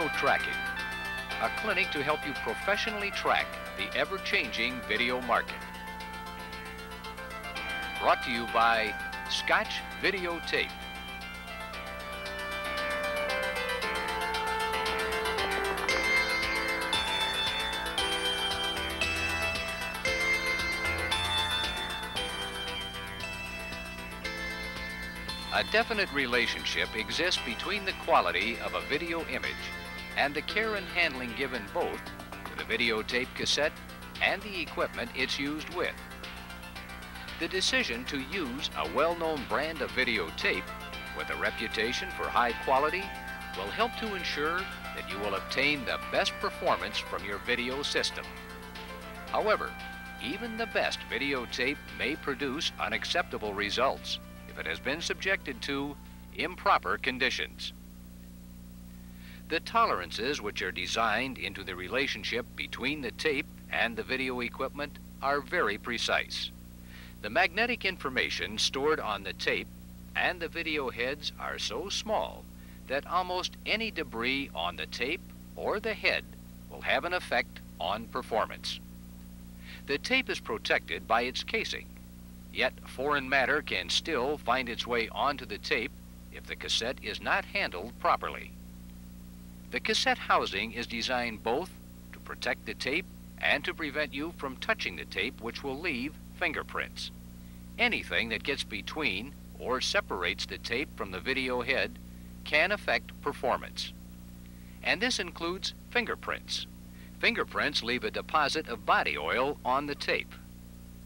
Video Tracking, a clinic to help you professionally track the ever-changing video market. Brought to you by Scotch Videotape. A definite relationship exists between the quality of a video image and the care and handling given both to the videotape cassette and the equipment it's used with. The decision to use a well-known brand of videotape with a reputation for high quality will help to ensure that you will obtain the best performance from your video system. However, even the best videotape may produce unacceptable results if it has been subjected to improper conditions. The tolerances which are designed into the relationship between the tape and the video equipment are very precise. The magnetic information stored on the tape and the video heads are so small that almost any debris on the tape or the head will have an effect on performance. The tape is protected by its casing, yet foreign matter can still find its way onto the tape if the cassette is not handled properly. The cassette housing is designed both to protect the tape and to prevent you from touching the tape, which will leave fingerprints. Anything that gets between or separates the tape from the video head can affect performance. And this includes fingerprints. Fingerprints leave a deposit of body oil on the tape.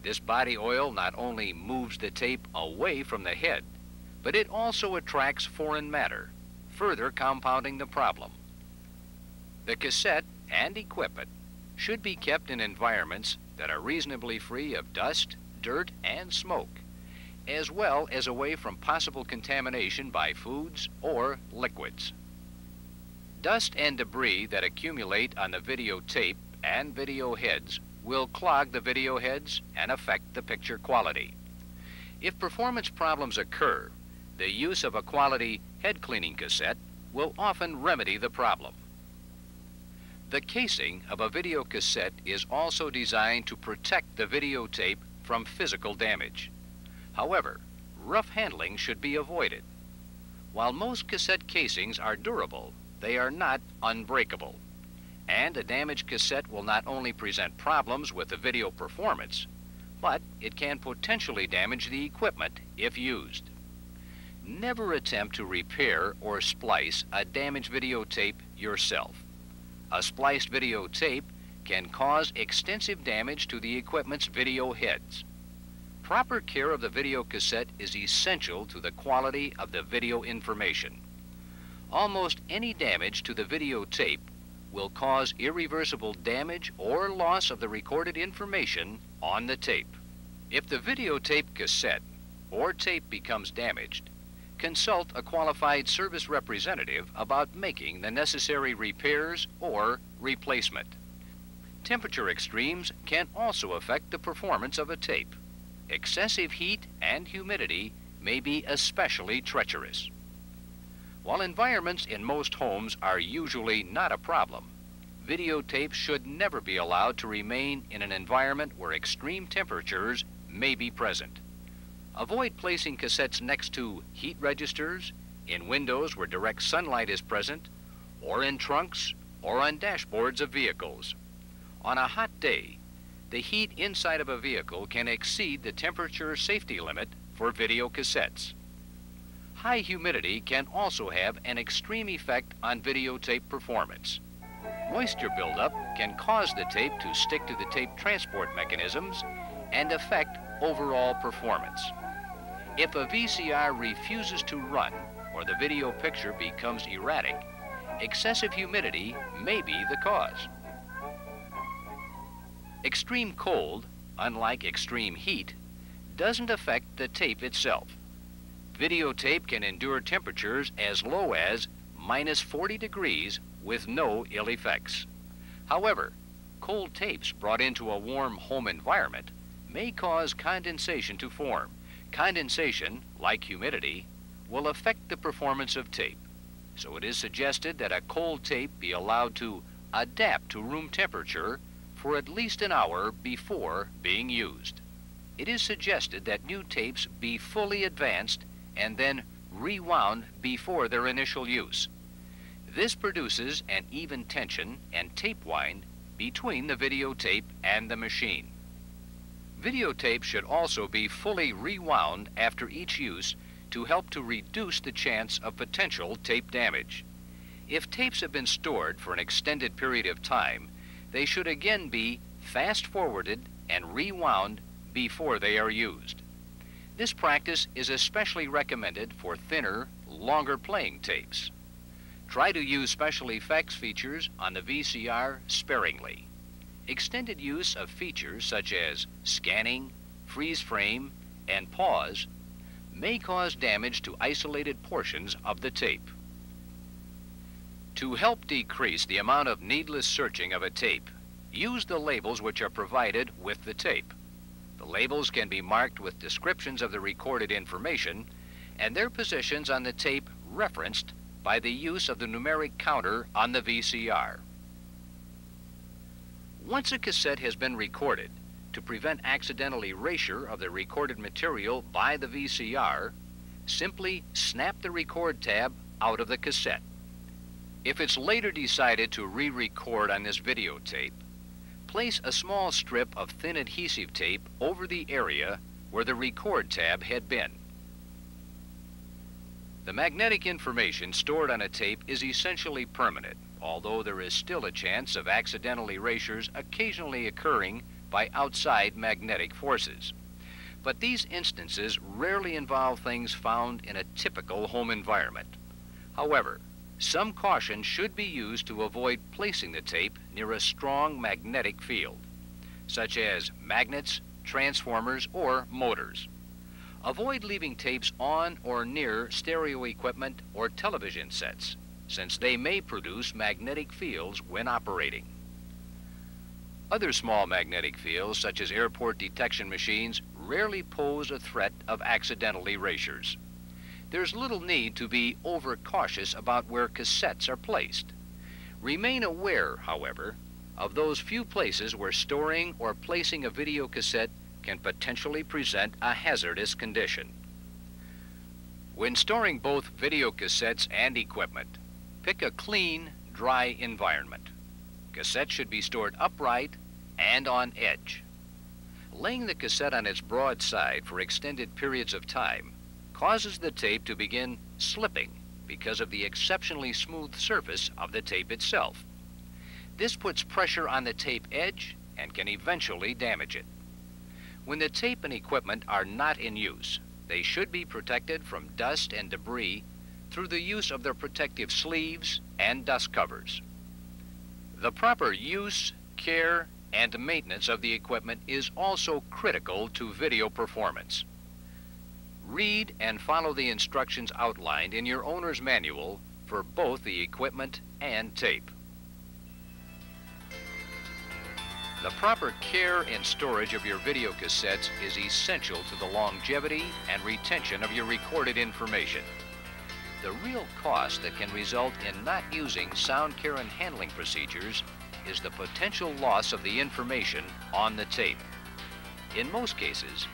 This body oil not only moves the tape away from the head, but it also attracts foreign matter, further compounding the problem. The cassette and equipment should be kept in environments that are reasonably free of dust, dirt, and smoke, as well as away from possible contamination by foods or liquids. Dust and debris that accumulate on the videotape and video heads will clog the video heads and affect the picture quality. If performance problems occur, the use of a quality head cleaning cassette will often remedy the problem. The casing of a video cassette is also designed to protect the videotape from physical damage. However, rough handling should be avoided. While most cassette casings are durable, they are not unbreakable. And a damaged cassette will not only present problems with the video performance, but it can potentially damage the equipment if used. Never attempt to repair or splice a damaged videotape yourself. A spliced videotape can cause extensive damage to the equipment's video heads. Proper care of the video cassette is essential to the quality of the video information. Almost any damage to the videotape will cause irreversible damage or loss of the recorded information on the tape. If the videotape cassette or tape becomes damaged, consult a qualified service representative about making the necessary repairs or replacement. Temperature extremes can also affect the performance of a tape. Excessive heat and humidity may be especially treacherous. While environments in most homes are usually not a problem, videotapes should never be allowed to remain in an environment where extreme temperatures may be present. Avoid placing cassettes next to heat registers, in windows where direct sunlight is present, or in trunks or on dashboards of vehicles. On a hot day, the heat inside of a vehicle can exceed the temperature safety limit for video cassettes. High humidity can also have an extreme effect on videotape performance. Moisture buildup can cause the tape to stick to the tape transport mechanisms and affect overall performance. If a VCR refuses to run or the video picture becomes erratic, excessive humidity may be the cause. Extreme cold, unlike extreme heat, doesn't affect the tape itself. Videotape can endure temperatures as low as -40 degrees with no ill effects. However, cold tapes brought into a warm home environment may cause condensation to form. Condensation, like humidity, will affect the performance of tape. so it is suggested that a cold tape be allowed to adapt to room temperature for at least an hour before being used. It is suggested that new tapes be fully advanced and then rewound before their initial use. This produces an even tension and tape wind between the videotape and the machine. Videotape should also be fully rewound after each use to help to reduce the chance of potential tape damage. If tapes have been stored for an extended period of time, they should again be fast-forwarded and rewound before they are used. This practice is especially recommended for thinner, longer playing tapes. Try to use special effects features on the VCR sparingly. Extended use of features such as scanning, freeze frame, and pause may cause damage to isolated portions of the tape. To help decrease the amount of needless searching of a tape, use the labels which are provided with the tape. The labels can be marked with descriptions of the recorded information and their positions on the tape referenced by the use of the numeric counter on the VCR. Once a cassette has been recorded, to prevent accidental erasure of the recorded material by the VCR, simply snap the record tab out of the cassette. If it's later decided to re-record on this videotape, place a small strip of thin adhesive tape over the area where the record tab had been. The magnetic information stored on a tape is essentially permanent, although there is still a chance of accidental erasures occasionally occurring by outside magnetic forces. But these instances rarely involve things found in a typical home environment. However, some caution should be used to avoid placing the tape near a strong magnetic field, such as magnets, transformers, or motors. Avoid leaving tapes on or near stereo equipment or television sets, since they may produce magnetic fields when operating. Other small magnetic fields, such as airport detection machines, rarely pose a threat of accidental erasures. There's little need to be overcautious about where cassettes are placed. Remain aware, however, of those few places where storing or placing a video cassette can potentially present a hazardous condition. When storing both video cassettes and equipment, pick a clean, dry environment. Cassettes should be stored upright and on edge. Laying the cassette on its broad side for extended periods of time causes the tape to begin slipping because of the exceptionally smooth surface of the tape itself. This puts pressure on the tape edge and can eventually damage it. When the tape and equipment are not in use, they should be protected from dust and debris through the use of their protective sleeves and dust covers. The proper use, care, and maintenance of the equipment is also critical to video performance. Read and follow the instructions outlined in your owner's manual for both the equipment and tape. The proper care and storage of your video cassettes is essential to the longevity and retention of your recorded information. The real cost that can result in not using sound care and handling procedures is the potential loss of the information on the tape. In most cases,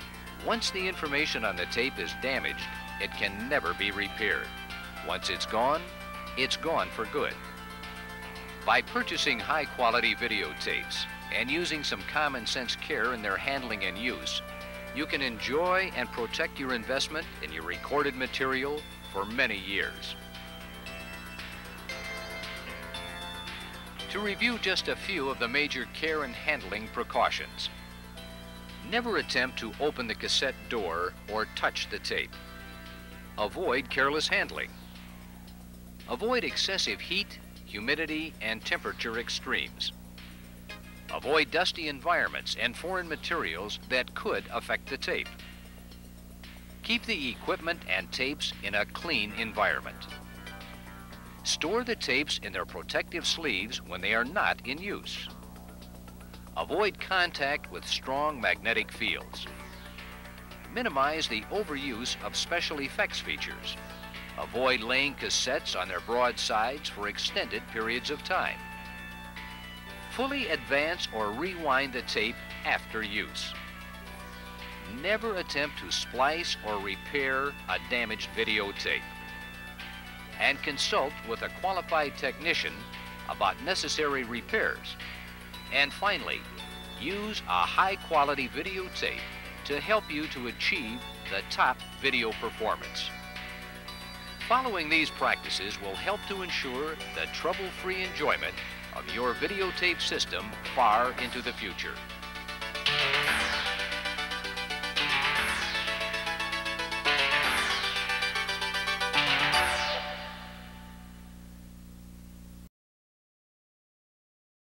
once the information on the tape is damaged, it can never be repaired. Once it's gone for good. By purchasing high-quality videotapes and using some common sense care in their handling and use, you can enjoy and protect your investment in your recorded material for many years. To review just a few of the major care and handling precautions. Never attempt to open the cassette door or touch the tape. Avoid careless handling. Avoid excessive heat, humidity, and temperature extremes. Avoid dusty environments and foreign materials that could affect the tape. Keep the equipment and tapes in a clean environment. Store the tapes in their protective sleeves when they are not in use. Avoid contact with strong magnetic fields. Minimize the overuse of special effects features. Avoid laying cassettes on their broad sides for extended periods of time. Fully advance or rewind the tape after use. Never attempt to splice or repair a damaged videotape. And consult with a qualified technician about necessary repairs. And finally, use a high-quality videotape to help you to achieve the top video performance. Following these practices will help to ensure the trouble-free enjoyment of your videotape system far into the future.